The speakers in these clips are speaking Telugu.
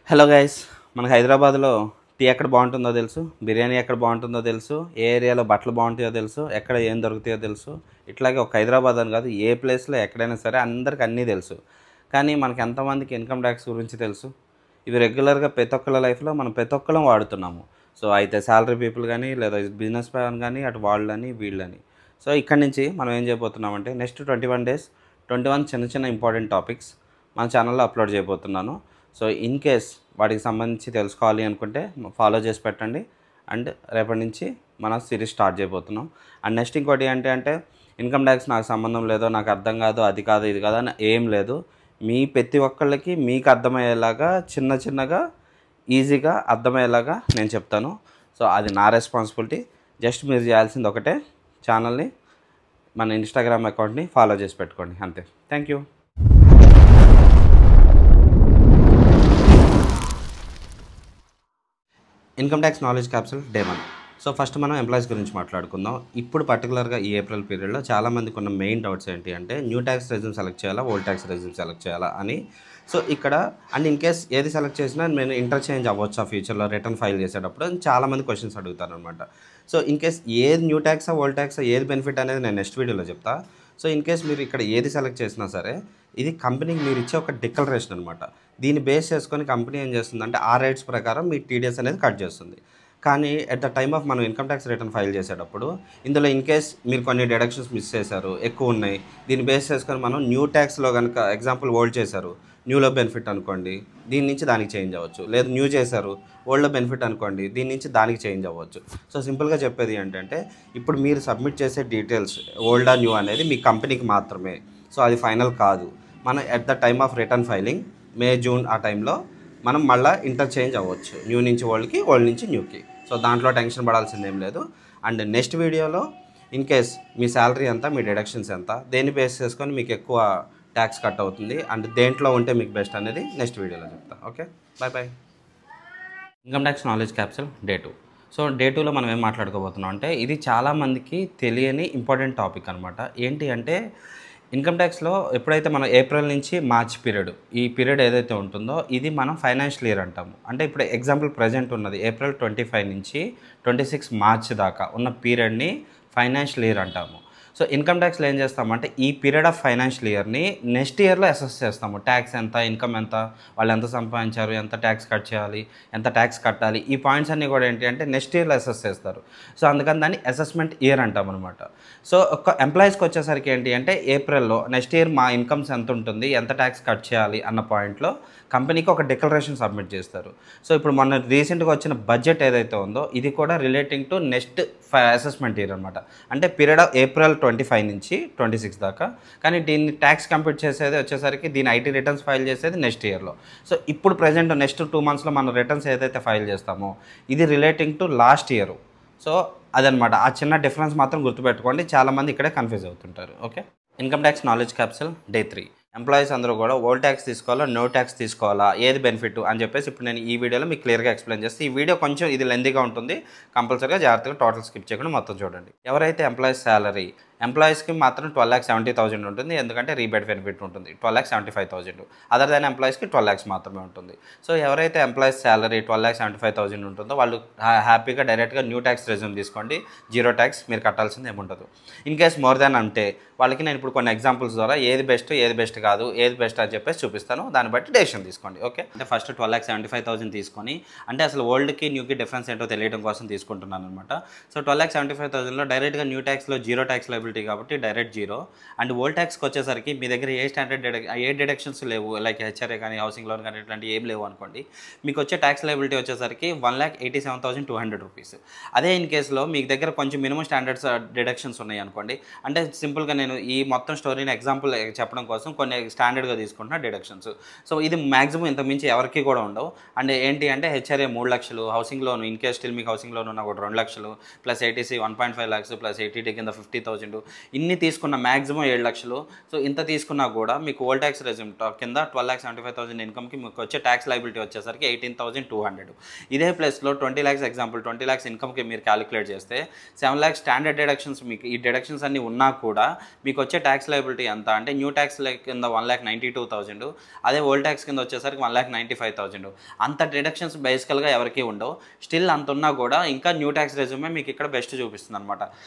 హలో గైస్, మనకు హైదరాబాద్లో టీ ఎక్కడ బాగుంటుందో తెలుసు, బిర్యానీ ఎక్కడ బాగుంటుందో తెలుసు, ఏ ఏరియాలో బట్టలు బాగుంటాయో తెలుసు, ఎక్కడ ఏం దొరుకుతాయో తెలుసు. ఇట్లాగే ఒక హైదరాబాద్ అని కాదు, ఏ ప్లేస్లో ఎక్కడైనా సరే అందరికి అన్నీ తెలుసు. కానీ మనకి ఎంతమందికి ఇన్కమ్ ట్యాక్స్ గురించి తెలుసు? ఇవి రెగ్యులర్గా ప్రతి ఒక్కళ్ళ లైఫ్లో మనం ప్రతి ఒక్కళ్ళం వాడుతున్నాము. సో అయితే శాలరీ పీపుల్ కానీ, లేదా బిజినెస్ మ్యాన్ కానీ, అటు వాళ్ళని వీళ్ళని. సో ఇక్కడి నుంచి మనం ఏం చేయబోతున్నామంటే నెక్స్ట్ 21 days 21 చిన్న చిన్న ఇంపార్టెంట్ టాపిక్స్ మన ఛానల్లో అప్లోడ్ చేయబోతున్నాను. సో ఇన్ కేస్ వాటికి సంబంధించి తెలుసుకోవాలి అనుకుంటే ఫాలో చేసి పెట్టండి. అండ్ రేపటి నుంచి మనం సిరీస్ స్టార్ట్ చేయబోతున్నాం. అండ్ నెక్స్ట్ ఇంకోటి ఏంటి అంటే ఇన్కమ్ ట్యాక్స్ నాకు సంబంధం లేదో, నాకు అర్థం కాదు, అది కాదు ఇది కాదు అని ఏం లేదు. మీ ప్రతి ఒక్కళ్ళకి మీకు అర్థమయ్యేలాగా చిన్నగా ఈజీగా అర్థమయ్యేలాగా నేను చెప్తాను. సో అది నా రెస్పాన్సిబిలిటీ. జస్ట్ మీరు చేయాల్సింది ఒకటే, ఛానల్ని మన ఇన్స్టాగ్రామ్ అకౌంట్ని ఫాలో చేసి పెట్టుకోండి, అంతే. Thank you. Income tax knowledge capsule day 1. So first మనం ఎంప్లాయీస్ గురించి మాట్లాడుకుందాం. ఇప్పుడు పర్టికులర్గా ఈ ఏప్రిల్ పీరియడ్లో చాలామందికి ఉన్న మెయిన్ డౌట్స్ ఏంటి అంటే న్యూ ట్యాక్స్ రెజ్యూమ్ సెలెక్ట్ చేయాలా, ఓల్డ్ ట్యాక్స్ రెజ్యూమ్ సెలెక్ట్ చేయాలా అని. సో ఇక్కడ అండ్ ఇన్ కేస్ ఏది సెలెక్ట్ చేసినా నేను ఇంటర్చేంజ్ అవ్వచ్చు ఫ్యూచర్లో రిటర్న్ ఫైల్ చేసేటప్పుడు అని చాలామంది క్వశ్చన్స్ అడుగుతారనమాట. సో ఇన్ కేస్ ఏది న్యూ ట్యాక్సా ఓల్డ్ ట్యాక్సా ఏది బెనిఫిట్ అనేది నేను నెక్స్ట్ వీడియోలో చెప్తా. సో ఇన్ కేస్ మీరు ఇక్కడ ఏది సెలెక్ట్ చేసినా సరే ఇది కంపెనీకి మీరు ఇచ్చే ఒక డిక్లరేషన్ అనమాట. దీన్ని బేస్ చేసుకొని కంపెనీ ఏం చేస్తుందంటే ఆ రేట్స్ ప్రకారం మీ టీడీఎస్ అనేది కట్ చేస్తుంది. కానీ ఎట్ ద టైమ్ ఆఫ్ మనం ఇన్కమ్ ట్యాక్స్ రిటర్న్ ఫైల్ చేసేటప్పుడు ఇందులో ఇన్ కేస్ మీరు కొన్ని డిడక్షన్స్ మిస్ చేశారు, ఎక్కువ ఉన్నాయి, దీన్ని బేస్ చేసుకొని మనం న్యూ ట్యాక్స్లో కనుక ఎగ్జాంపుల్ ఓల్డ్ చేశారు, న్యూలో బెనిఫిట్ అనుకోండి, దీని నుంచి దానికి చేంజ్ అవ్వచ్చు. లేదు న్యూ చేశారు, ఓల్డ్లో బెనిఫిట్ అనుకోండి, దీని నుంచి దానికి చేంజ్ అవ్వచ్చు. సో సింపుల్గా చెప్పేది ఏంటంటే ఇప్పుడు మీరు సబ్మిట్ చేసే డీటెయిల్స్ ఓల్డా న్యూ అనేది మీ కంపెనీకి మాత్రమే. సో అది ఫైనల్ కాదు. మనం at the time of return filing May June ఆ టైంలో మనం మళ్ళీ ఇంటర్చేంజ్ అవ్వచ్చు, న్యూ నుంచి ఓల్డ్కి, ఓల్డ్ నుంచి న్యూకి. సో దాంట్లో టెన్షన్ పడాల్సింది ఏం లేదు. అండ్ నెక్స్ట్ వీడియోలో ఇన్ కేస్ మీ శాలరీ ఎంత, మీ డిడక్షన్స్ ఎంత, దేన్ని బేస్ చేసుకొని మీకు ఎక్కువ ట్యాక్స్ కట్ అవుతుంది అండ్ దేంట్లో ఉంటే మీకు బెస్ట్ అనేది నెక్స్ట్ వీడియోలో చెప్తా. Okay, bye. Income tax knowledge capsule day 2. So day 2లో మనం ఏం మాట్లాడుకోబోతున్నాం అంటే ఇది చాలామందికి తెలియని ఇంపార్టెంట్ టాపిక్ అనమాట. ఏంటి అంటే ఇన్కమ్ ట్యాక్స్లో ఎప్పుడైతే మనం ఏప్రిల్ నుంచి మార్చ్ పీరియడ్, ఈ పీరియడ్ ఏదైతే ఉంటుందో ఇది మనం ఫైనాన్షియల్ ఇయర్ అంటాము. అంటే ఇప్పుడు ఎగ్జాంపుల్ ప్రజెంట్ ఉన్నది ఏప్రిల్ 25 నుంచి 26 మార్చ్ దాకా ఉన్న పీరియడ్ని ఫైనాన్షియల్ ఇయర్ అంటాము. సో ఇన్కమ్ ట్యాక్స్లో ఏం చేస్తామంటే ఈ పీరియడ్ ఆఫ్ ఫైనాన్షియల్ ఇయర్ని నెక్స్ట్ ఇయర్లో అసెస్ చేస్తాము. ట్యాక్స్ ఎంత, ఇన్కమ్ ఎంత, వాళ్ళు ఎంత సంపాదించారు, ఎంత ట్యాక్స్ కట్ చేయాలి, ఎంత ట్యాక్స్ కట్టాలి, ఈ పాయింట్స్ అన్నీ కూడా ఏంటి అంటే నెక్స్ట్ ఇయర్లో అసెస్ చేస్తారు. సో అందుకని దాన్ని అసెస్మెంట్ ఇయర్ అంటాం అనమాట. సో ఒక ఎంప్లాయీస్కి వచ్చేసరికి ఏంటి అంటే ఏప్రిల్లో నెక్స్ట్ ఇయర్ మా ఇన్కమ్స్ ఎంత ఉంటుంది, ఎంత ట్యాక్స్ కట్ చేయాలి అన్న పాయింట్లో కంపెనీకి ఒక డిక్లరేషన్ సబ్మిట్ చేస్తారు. సో ఇప్పుడు మొన్న రీసెంట్గా వచ్చిన బడ్జెట్ ఏదైతే ఉందో ఇది కూడా relating to next assessment year అనమాట. అంటే పీరియడ్ ఆఫ్ ఏప్రిల్ 25 నుంచి 26 దాకా. కానీ దీన్ని ట్యాక్స్ కంప్యూట్ చేసేది వచ్చేసరికి దీని ఐటీ రిటర్న్స్ ఫైల్ చేసేది నెక్స్ట్ ఇయర్లో. సో ఇప్పుడు ప్రజెంట్ నెక్స్ట్ 2 monthsలో మనం రిటర్న్స్ ఏదైతే ఫైల్ చేస్తామో ఇది relating to last year. So అదనమాట, ఆ చిన్న డిఫరెన్స్ మాత్రం గుర్తుపెట్టుకోండి, చాలామంది ఇక్కడే కన్ఫ్యూజ్ అవుతుంటారు. Okay, income tax knowledge capsule day 3. Employees అందరూ కూడా ఓల్డ్ ట్యాక్స్ తీసుకోవాలా, నో ట్యాక్స్ తీసుకోవాలా, ఏది బెనిఫిట్ అని చెప్పేసి ఇప్పుడు నేను ఈ వీడియోలో మీకు క్లియర్గా ఎక్స్ప్లెయిన్ చేస్తే ఈ వీడియో కొంచెం ఇది లెంతీగా ఉంటుంది, కంపల్సరీగా జాగ్రత్తగా టోటల్ స్కిప్ చేయకుండా మొత్తం చూడండి. ఎవరైతే ఎంప్లాయీస్ శాలరీ, ఎంప్లాయీస్కి మాత్రం 12,70,000 ఉంటుంది, ఎందుకంటే రీబేట్ బెనిఫిట్ ఉంటుంది 12,75,000. అదర్ దాన్ ఎంప్లాయీస్కి 12 lakhs మాత్రమే ఉంటుంది. సో ఎవరైతే ఎంప్లాయీస్ శాలరీ 12,75,000 ఉంటుందో వాళ్ళు హ్యాపీగా డైరెక్ట్గా న్యూ ట్యాక్స్ రెజ్యూమ్ తీసుకోండి, జీరో ట్యాక్స్, మీరు కట్టాల్సింది ఏముండదు. ఇన్ కేస్ మోర్ దాన్ అంటే వాళ్ళకి నేను ఇప్పుడు కొన్ని ఎగ్జాంపుల్స్ ద్వారా ఏది బెస్ట్ కాదు, ఏది బెస్ట్ అని చెప్పేసి చూపిస్తాను, దాన్ని బట్టి డెసిషన్ తీసుకోండి. ఓకే, అంటే ఫస్ట్ 12,75,000 తీసుకొని, అంటే అసలు ఓల్డ్కి న్యూకి డిఫరెన్స్ ఏంటో తెలియడం కోసం తీసుకుంటున్నాను అనమాట. సో 12,75,000లో డైరెక్ట్గా న్యూ ట్యాక్స్లో జీరో ట్యాక్స్ లైబిలిటీ కాబట్టి డైరెక్ట్ జీరో. అండ్ ఓల్డ్ ట్యాక్స్కి వచ్చేసరికి మీ దగ్గర ఏ డిడక్షన్స్ లేవు, లైక్ హెచ్ఆర్ఏ కానీ, హౌసింగ్ లోన్ కానీ ఇట్లాంటివి ఏం లేవు అనుకోండి, మీకు వచ్చే ట్యాక్స్ లైబిలిటీ వచ్చేసరికి 1,87,200 రూపీస్. అదే ఇన్ కేసులో మీ దగ్గర కొంచెం మినిమం స్టాండర్డ్స్ డిడక్షన్స్ ఉన్నాయి అనుకోండి, అంటే సింపుల్గా నేను ఈ మొత్తం స్టోరీని ఎగ్జాంపుల్ చెప్పడం కోసం కొన్ని స్టాండర్డ్గా తీసుకుంటున్నా డిడక్షన్స్. సో ఇది మ్యాక్సిమం ఇంత మించి ఎవరికి కూడా ఉండవు. అండ్ ఏంటి అంటే హెచ్ఆర్ఏ 3 లక్షలు, housing loan in case still మీకు హౌసింగ్ లోన్ ఉన్న కూడా 2 లక్షలు, plus ATC 1.5 lakhs, plus ATT కింద 50,000, 1000 ఇన్ని తీసుకున్న మ్యాక్సిమం 7 లక్షలు. సో ఇంత తీసుకున్నా కూడా మీకు ఓల్డ్ ట్యాక్స్ రెజ్యూమ్ కింద 12,75,000 ఇన్కమ్కి మీకు వచ్చే ట్యాక్స్ లైబిలిటీ వచ్చేసరికి 18,200. ఇదే ప్లేస్లో 20 lakhs ఎగ్జాంపుల్ 20 lakhs ఇన్కమ్కి మీరు క్యాలిక్యులేట్ చేస్తే 7 lakhs స్టాండర్డ్ డిడక్షన్స్ మీకు ఈ డిడక్షన్స్ అన్నీ ఉన్నా కూడా మీకు వచ్చే ట్యాక్స్ లైబిలిటీ ఎంత అంటే న్యూ ట్యాక్స్ కింద 1,92,000, అదే ఓల్డ్ ట్యాక్స్ కింద వచ్చేసరికి 1,95,000. అంత డిడక్షన్స్ బేసికల్గా ఎవరికి ఉండవు. స్టిల్ అంత ఉన్నా కూడా ఇంకా న్యూ ట్యాక్స్ రెజ్యూమే మీకు ఇక్కడ బెస్ట్ చూపిస్తుంది అనమాట.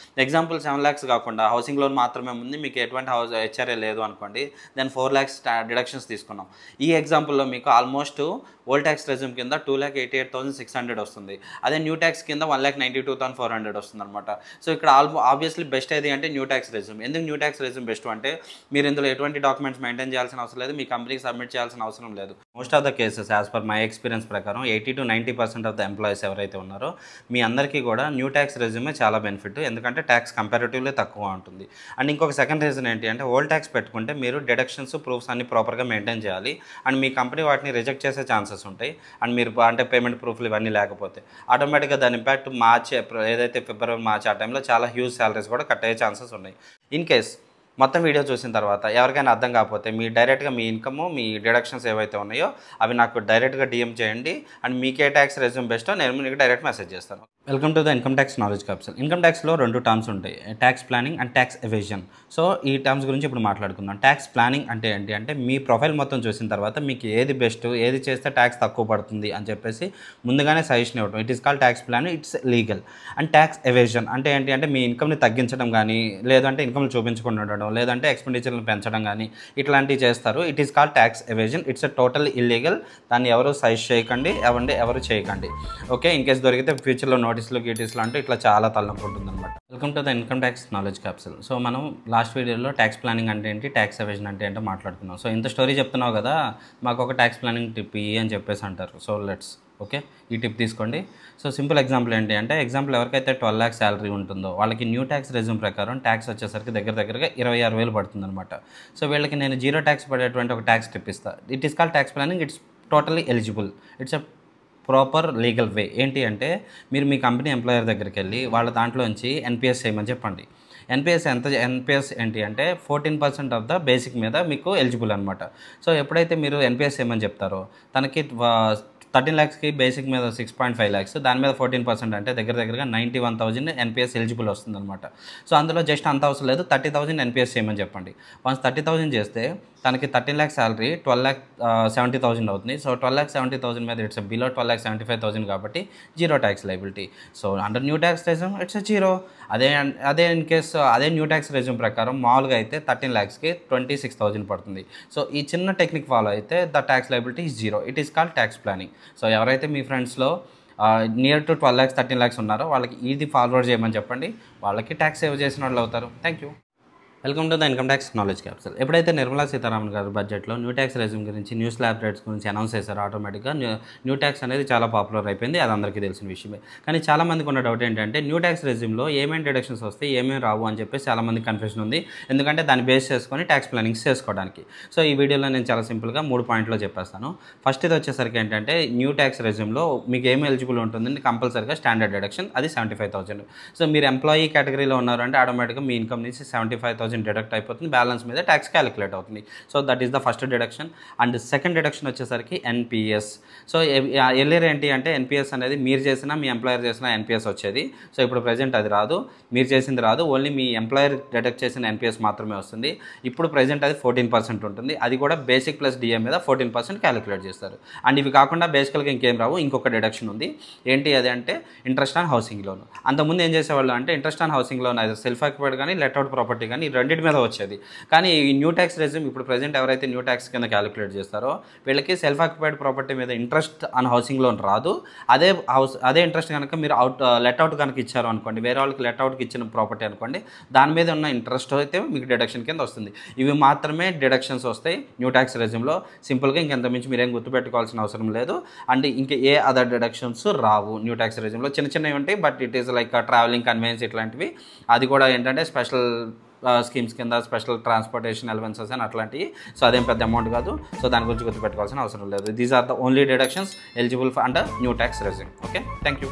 ఎగ్జాంపుల్ 7 lakhs కాకుండా హౌసింగ్ లోన్ మాత్రమే ఉంది, మీకు ఎటువంటి హెచ్ఆర్ఏ లేదు అనుకోండి, దెన్ 4 lakhs డిడక్షన్స్ తీసుకున్నాం. ఈ ఎగ్జాంపుల్లో మీకు ఆల్మోస్ట్ ఓల్డ్ ట్యాక్స్ రెజ్యూమ్ కింద 2,88,600 వస్తుంది, అదే న్యూ ట్యాక్స్ కింద 1,92,400 వస్తుంది అనమాట. సో ఇక్కడ ఆబ్వియస్లీ బెస్ట్ ఏది అంటే న్యూ ట్యాక్స్ రెజ్యూమ్. ఎందుకు న్యూ ట్యాక్స్ రెజ్యూమ్ బెస్ట్ అంటే మీరు ఇందులో ఎటువంటి డాక్యుమెంట్స్ మెయింటైన్ చేయాల్సిన అవసరం లేదు, మీ కంపెనీకి సబ్మిట్ చేయాల్సిన అవసరం లేదు. Most of the cases as per my experience ప్రకారం 80 to 90% ఆఫ్ ద ఎంప్లాయీస్ ఎవరైతే ఉన్నారో మీ అందరికీ కూడా న్యూ ట్యాక్స్ రెజ్యూమే చాలా బెనిఫిట్, ఎందుకంటే ట్యాక్స్ కంపారిటివ్లీ తక్కువ ఉంటుంది. అండ్ ఇంకొక సెకండ్ రీజన్ ఏంటి అంటే ఓల్డ్ ట్యాక్స్ పెట్టుకుంటే మీరు డిడక్షన్స్ ప్రూఫ్స్ అన్ని ప్రాపర్గా మెయింటైన్ చేయాలి, అండ్ మీ కంపెనీ వాటిని రిజెక్ట్ చేసే ఛాన్సెస్ ఉంటాయి. అండ్ మీరు అంటే పేమెంట్ ప్రూఫ్లు ఇవన్నీ లేకపోతే ఆటోమేటిక్గా దాని ఇంపాక్ట్ మార్చ్ ఏప్రిల్ ఏదైతే ఫిబ్రవరి మార్చ్ ఆ టైంలో చాలా హ్యూజ్ శాలరీస్ కూడా కట్ అయ్యే ఛాన్సెస్ ఉన్నాయి. ఇన్ కేస్ మొత్తం వీడియో చూసిన తర్వాత ఎవరికైనా అర్థం కాకపోతే మీ డైరెక్ట్గా మీ ఇన్కమ్ మీ డిడక్షన్స్ ఏవైతే ఉన్నాయో అవి నాకు డైరెక్ట్గా డిఎం చేయండి, అండ్ మీకే ట్యాక్స్ రెజ్యూమ్ బెస్టో నేను మీకు డైరెక్ట్ మెసేజ్ చేస్తాను. Welcome to the income tax knowledge capsule. Income ట్యాక్స్లో 2 టర్మ్స్ ఉంటాయి, tax planning and tax evasion. So ఈ టర్మ్స్ గురించి ఇప్పుడు మాట్లాడుకుందాం. ట్యాక్స్ ప్లానింగ్ అంటే ఏంటి అంటే మీ ప్రొఫైల్ మొత్తం చూసిన తర్వాత మీకు ఏది బెస్ట్, ఏది చేస్తే ట్యాక్స్ తక్కువ పడుతుంది అని చెప్పేసి ముందుగానే సజెషన్ ఇవ్వడం, it is called tax plan, it's legal. And tax evasion అంటే ఏంటి అంటే మీ ఇన్కమ్ని తగ్గించడం కానీ, లేదంటే ఇన్కమ్ని చూపించకుండా ఉండడం, లేదంటే ఎక్స్పెండిచర్లను పెంచడం కానీ ఇట్లాంటివి చేస్తారు. It is called tax evasion. It's a total illegal. దాన్ని ఎవరు సజెస్ట్ చేయకండి, ఎవరు చేయకండి. ఓకే, ఇన్ కేసు దొరికితే ఫ్యూచర్లో నోటీసులు గీటీసులు అంటే ఇట్లా చాలా తలనొప్పి ఉంటుంది అనమాట. Welcome to the income tax knowledge capsule. So మనం లాస్ట్ వీడియోలో ట్యాక్స్ ప్లానింగ్ అంటే ఏంటి, ట్యాక్స్ ఎవేజన్ అంటే ఏంటో మాట్లాడుకున్నాం. సో ఇంత స్టోరీ చెప్తున్నావు కదా, మాకు ఒక ట్యాక్స్ ప్లానింగ్ టిప్ అని చెప్పేసి అంటారు. సో లెట్స్ ఓకే, ఈ టిప్ తీసుకోండి. సో సింపుల్ ఎగ్జాంపుల్ ఏంటి అంటే ఎగ్జాంపుల్ ఎవరికైతే 12 lakhs శాలరీ ఉంటుందో వాళ్ళకి న్యూ ట్యాక్స్ రెజ్యూమ్ ప్రకారం ట్యాక్స్ వచ్చేసరికి దగ్గరగా 26,000 పడుతుంది అనమాట. సో వీళ్ళకి నేను జీరో ట్యాక్స్ పడేటువంటి ఒక ట్యాక్స్ టిప్ ఇస్తాను. It is called tax planning. It's totally eligible. It's a proper legal వే. ఏంటి అంటే మీరు మీ కంపెనీ ఎంప్లాయర్ దగ్గరికి వెళ్ళి వాళ్ళ దాంట్లోంచి ఎన్పిఎస్ చేయమని చెప్పండి. ఎన్పిఎస్ ఏంటి అంటే 14% ఆఫ్ ద బేసిక్ మీద మీకు ఎలిజిబుల్ అనమాట. సో ఎప్పుడైతే మీరు ఎన్పిఎస్ చేయమని చెప్తారో తనకి 13 lakhsకి బేసిక్ మీద 6.5 lakhs, దాని మీద 14% అంటే దగ్గరగా 91,000 ఎన్పిఎస్ ఎలిజిబుల్ వస్తుంది అనమాట. సో అందులో జస్ట్ అంత అవసరం లేదు, 30,000 ఎన్పిఎస్ చేయమని చెప్పండి. వన్స్ 30,000 చేస్తే తనకి 13 lakhs శాలరీ 12,70,000 అవుతుంది. సో 12,70,000 మీద ఇట్స్ బిలో 12,75,000 కాబట్టి zero tax liability. So under new tax resume it's zero. అదే ఇన్ కేస్ అదే న్యూ ట్యాక్స్ రెజ్యూమ్ ప్రకారం మామూలుగా అయితే 13 lakhsకి 26,000 పడుతుంది. సో ఈ చిన్న టెక్నిక్ ఫాలో అయితే the tax liability is zero. It is called tax planning. So ఎవరైతే మీ ఫ్రెండ్స్లో నియర్ టు 12 lakhs 13 lakhs ఉన్నారో వాళ్ళకి ఇది ఫార్వర్డ్ చేయమని చెప్పండి, వాళ్ళకి ట్యాక్స్ సేవ్ చేసిన వాళ్ళు అవుతారు. Thank you. Welcome to the income tax knowledge capsule. ఎప్పుడైతే నిర్మలా సీతారామన్ గారు బడ్జెట్లో న్యూ ట్యాక్స్ రెజ్యూమ్ గురించి న్యూ స్లాబ్ రేట్స్ గురించి అనౌన్స్ చేశారో ఆటోమేటిక్గా న్యూ ట్యాక్స్ అనేది చాలా పాపులర్ అయిపోయింది. అది అందరికీ తెలిసిన విషయమే. కానీ చాలామందికి ఉన్న డౌట్ ఏంటంటే న్యూ ట్యాక్స్ రెజ్యూమ్లో ఏమేమి డిడక్షన్స్ వస్తాయి, ఏమేమి రావు అని చెప్పేసి చాలామంది కన్ఫ్యూజన్ ఉంది. ఎందుకంటే దాన్ని బేస్ చేసుకొని ట్యాక్స్ ప్లానింగ్స్ చేసుకోవడానికి. సో ఈ వీడియోలో నేను చాలా సింపుల్గా 3 పాయింట్లో చెప్పేస్తాను. ఫస్ట్ ఇది వచ్చేసరికి ఏంటంటే న్యూ ట్యాక్స్ రెజ్యూమ్లో మీకు ఏమి ఎలిజిబుల్ ఉంటుందండి, కంపల్సరీగా స్టాండర్డ్ డిడక్షన్, అది 75,000. సో మీరు ఎంప్లాయీ కేటగిరీలో ఉన్నారు అంటే ఆటోమేటిక్గా మీ ఇన్కమ్ నుంచి 75,000 డిడక్ట్ అయిపోతుంది, బ్యాలెన్స్ మీద ట్యాక్స్ క్యాలిక్యులేట్ అవుతుంది. So that is the first deduction. And second deduction వచ్చేసరికి ఎన్పిఎస్. సో ఎర్లియర్ ఏంటి అంటే ఎన్పిఎస్ అనేది మీరు చేసినా మీ ఎంప్లాయర్ చేసినా ఎన్పిఎస్ వచ్చేది. సో ఇప్పుడు ప్రజెంట్ అది రాదు, మీరు చేసింది రాదు, ఓన్లీ మీ ఎంప్లాయర్ డిడక్ట్ చేసిన ఎన్పిఎస్ మాత్రమే వస్తుంది. ఇప్పుడు ప్రజెంట్ అది 14% ఉంటుంది, అది కూడా బేసిక్ ప్లస్ డిఏ మీద 14% క్యాలిక్యులేట్ చేస్తారు. అండ్ ఇవి కాకుండా బేసికల్గా ఇంకేం రావు. ఇంకొక డిడక్షన్ ఉంది, ఏంటి అది అంటే ఇంట్రెస్ట్ ఆన్ హౌసింగ్ లోన్. అంతకుముందు ఏం చేసేవాళ్ళు అంటే ఇంట్రెస్ట్ ఆన్ హౌసింగ్ లోన్ అది సెల్ఫ్ ఆక్యుపైడ్ కానీ లెట్అవుట్ ప్రాపర్టీ కానీ ఈ రెండింటి మీద వచ్చేది. కానీ ఈ న్యూ ట్యాక్స్ రెజ్యూమ్ ఇప్పుడు ప్రజెంట్ ఎవరైతే న్యూ ట్యాక్స్ కింద క్యాలిక్యులేట్ చేస్తారో వీళ్ళకి సెల్ఫ్ ఆక్యుపైడ్ ప్రాపర్టీ మీద ఇంట్రెస్ట్ ఆన్ హౌసింగ్ లోన్ రాదు. అదే ఇంట్రెస్ట్ కనుక మీరు లెట్అవుట్ కనుక ఇచ్చారు అనుకోండి, వేరే వాళ్ళకి లెట్అవుట్కి ఇచ్చిన ప్రాపర్టీ అనుకోండి, దాని మీద ఉన్న ఇంట్రెస్ట్ అయితే మీకు డిడక్షన్ కింద వస్తుంది. ఇవి మాత్రమే డిడక్షన్స్ వస్తాయి న్యూ ట్యాక్స్ రెజ్యూమ్లో. సింపుల్గా ఇంకెంత మించి మీరేం గుర్తుపెట్టుకోవాల్సిన అవసరం లేదు. అండ్ ఇంకా ఏ అదర్ డిడక్షన్స్ రావు న్యూ ట్యాక్స్ రెజ్యూమ్లో. చిన్నవి ఉంటాయి, but it is like travelling conveyance ఇట్లాంటివి. అది కూడా ఏంటంటే స్పెషల్ స్కీమ్స్ కింద స్పెషల్ ట్రాన్స్పోర్టేషన్ అలవెన్సెస్ అని అట్లాంటివి. సో అదేం పెద్ద అమౌంట్ కాదు. సో దాని గురించి గుర్తుపెట్టుకోవాల్సిన అవసరం లేదు. These are the only deductions eligible for under new tax regime. Okay, thank you.